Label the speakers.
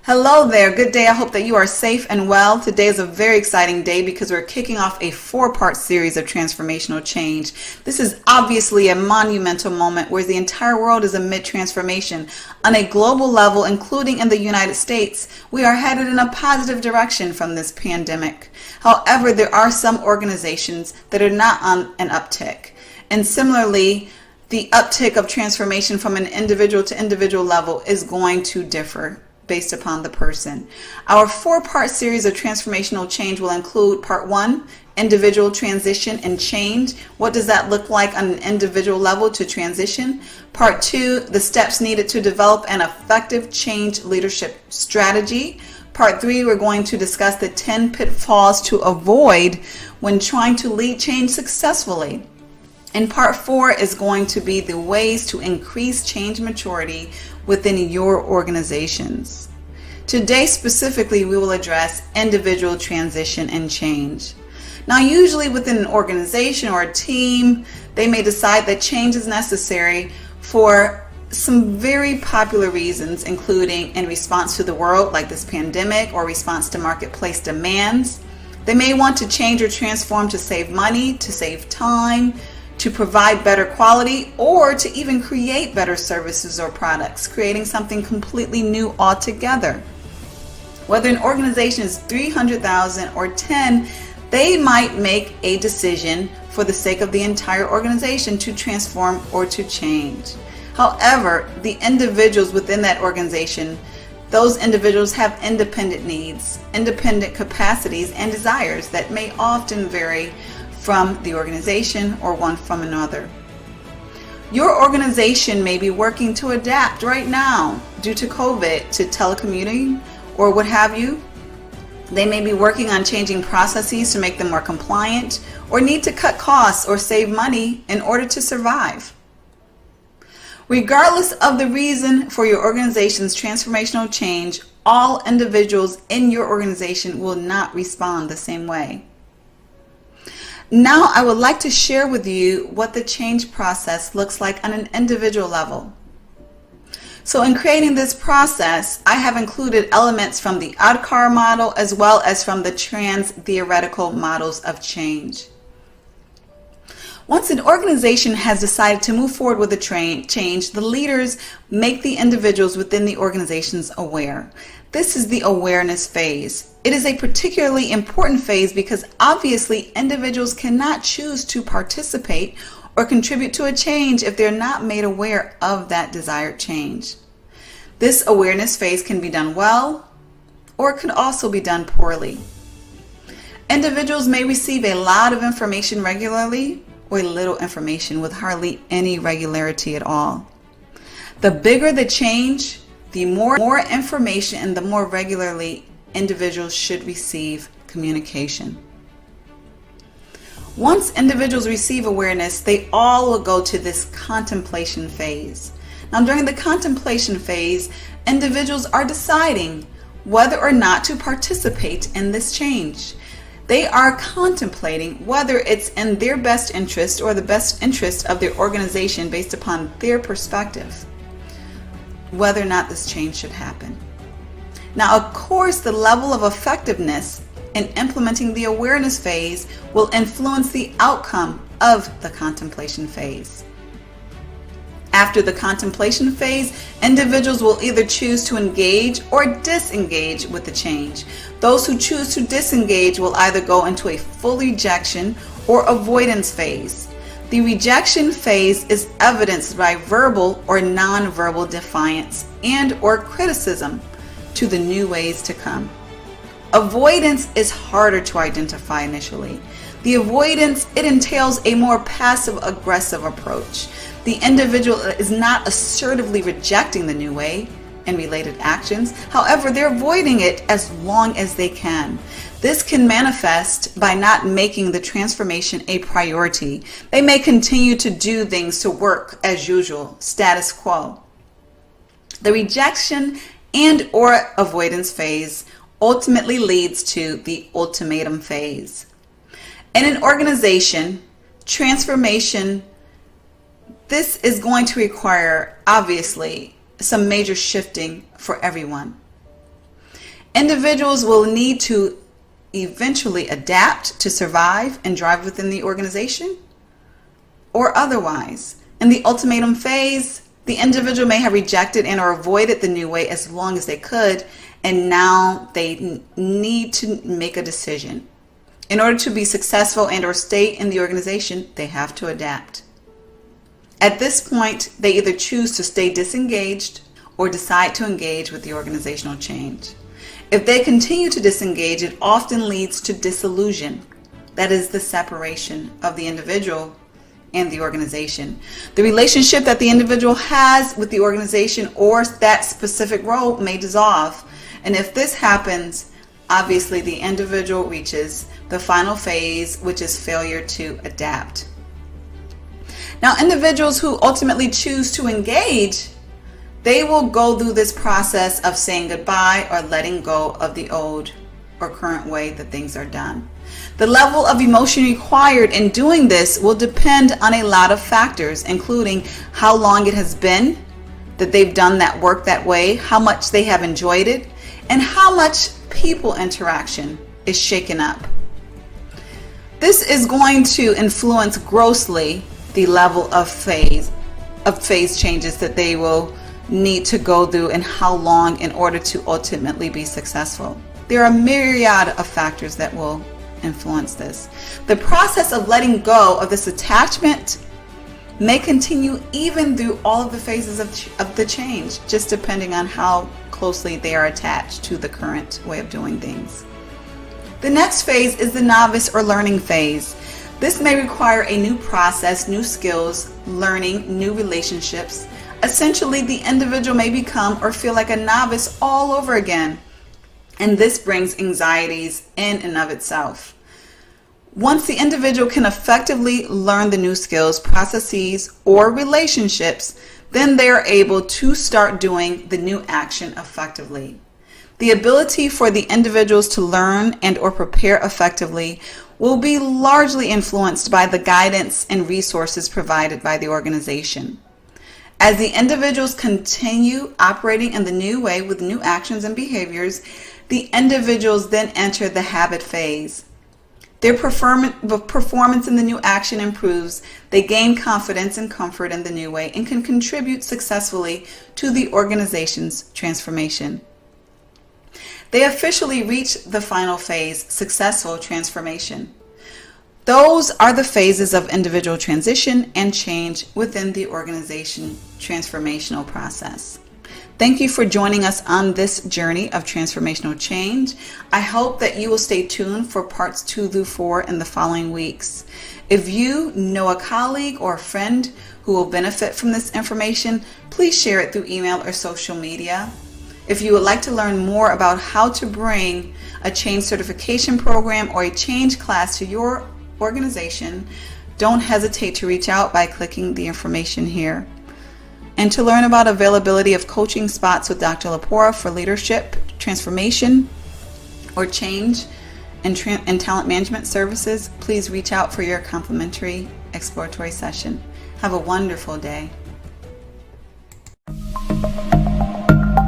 Speaker 1: Hello there. Good day. I hope that you are safe and well. Today is a very exciting day because we're kicking off a 4-part series of transformational change. This is obviously a monumental moment where the entire world is amid transformation. On a global level, including in the United States, we are headed in a positive direction from this pandemic. However, there are some organizations that are not on an uptick. And similarly, the uptick of transformation from an individual to individual level is going to differ based upon the person. Our 4-part series of transformational change will include part 1, individual transition and change. What does that look like on an individual level to transition? Part 2, the steps needed to develop an effective change leadership strategy. Part 3, we're going to discuss the 10 pitfalls to avoid when trying to lead change successfully. And part 4 is going to be the ways to increase change maturity within your organizations. Today specifically, we will address individual transition and change. Now, usually within an organization or a team, they may decide that change is necessary for some very popular reasons, including in response to the world, like this pandemic, or response to marketplace demands. They may want to change or transform to save money, to save time, to provide better quality, or to even create better services or products, creating something completely new altogether. Whether an organization is 300,000 or 10, they might make a decision for the sake of the entire organization to transform or to change. However, the individuals within that organization, those individuals have independent needs, independent capacities, and desires that may often vary from the organization or one from another. Your organization may be working to adapt right now due to COVID to telecommuting or what have you. They may be working on changing processes to make them more compliant, or need to cut costs or save money in order to survive. Regardless of the reason for your organization's transformational change, all individuals in your organization will not respond the same way. Now, I would like to share with you what the change process looks like on an individual level. So in creating this process, I have included elements from the ODCAR model as well as from the trans-theoretical models of change. Once an organization has decided to move forward with a change, the leaders make the individuals within the organizations aware. This is the awareness phase. It is a particularly important phase because obviously individuals cannot choose to participate or contribute to a change if they're not made aware of that desired change. This awareness phase can be done well, or it could also be done poorly. Individuals may receive a lot of information regularly, or little information with hardly any regularity at all. The bigger the change, the more information and the more regularly individuals should receive communication. Once individuals receive awareness, they all will go to this contemplation phase. Now, during the contemplation phase, individuals are deciding whether or not to participate in this change. They are contemplating whether it's in their best interest or the best interest of their organization based upon their perspective, whether or not this change should happen. Now, of course, the level of effectiveness in implementing the awareness phase will influence the outcome of the contemplation phase. After the contemplation phase, individuals will either choose to engage or disengage with the change. Those who choose to disengage will either go into a full rejection or avoidance phase. The rejection phase is evidenced by verbal or non-verbal defiance and or criticism to the new ways to come. Avoidance is harder to identify initially. The avoidance, it entails a more passive-aggressive approach. The individual is not assertively rejecting the new way and related actions. However, they're avoiding it as long as they can. This can manifest by not making the transformation a priority. They may continue to do things to work as usual, status quo. The rejection and or avoidance phase ultimately leads to the ultimatum phase. In an organization, transformation, this is going to require, obviously, some major shifting for everyone. Individuals will need to eventually adapt to survive and thrive within the organization, or otherwise. In the ultimatum phase, the individual may have rejected and or avoided the new way as long as they could, and now they need to make a decision. In order to be successful and or stay in the organization, they have to adapt. At this point, they either choose to stay disengaged or decide to engage with the organizational change. If they continue to disengage, it often leads to disillusion. That is the separation of the individual and the organization. The relationship that the individual has with the organization or that specific role may dissolve. And if this happens, obviously the individual reaches the final phase, which is failure to adapt. Now, individuals who ultimately choose to engage, they will go through this process of saying goodbye or letting go of the old or current way that things are done. The level of emotion required in doing this will depend on a lot of factors, including how long it has been that they've done that work that way, how much they have enjoyed it, and how much people interaction is shaken up. This is going to influence grossly the level of phase changes that they will need to go through and how long in order to ultimately be successful. There are a myriad of factors that will influence this. The process of letting go of this attachment may continue even through all of the phases of the change, just depending on how closely they are attached to the current way of doing things. The next phase is the novice or learning phase. This may require a new process, new skills, learning, new relationships. Essentially, the individual may become or feel like a novice all over again, and this brings anxieties in and of itself. Once the individual can effectively learn the new skills, processes, or relationships, then they are able to start doing the new action effectively. The ability for the individuals to learn and or prepare effectively will be largely influenced by the guidance and resources provided by the organization. As the individuals continue operating in the new way with new actions and behaviors, the individuals then enter the habit phase. Their performance in the new action improves. They gain confidence and comfort in the new way and can contribute successfully to the organization's transformation. They officially reach the final phase, successful transformation. Those are the phases of individual transition and change within the organization transformational process. Thank you for joining us on this journey of transformational change. I hope that you will stay tuned for parts 2 through 4 in the following weeks. If you know a colleague or a friend who will benefit from this information, please share it through email or social media. If you would like to learn more about how to bring a change certification program or a change class to your organization, don't hesitate to reach out by clicking the information here. And to learn about availability of coaching spots with Dr. Lepora for leadership, transformation, or change and talent management services, please reach out for your complimentary exploratory session. Have a wonderful day.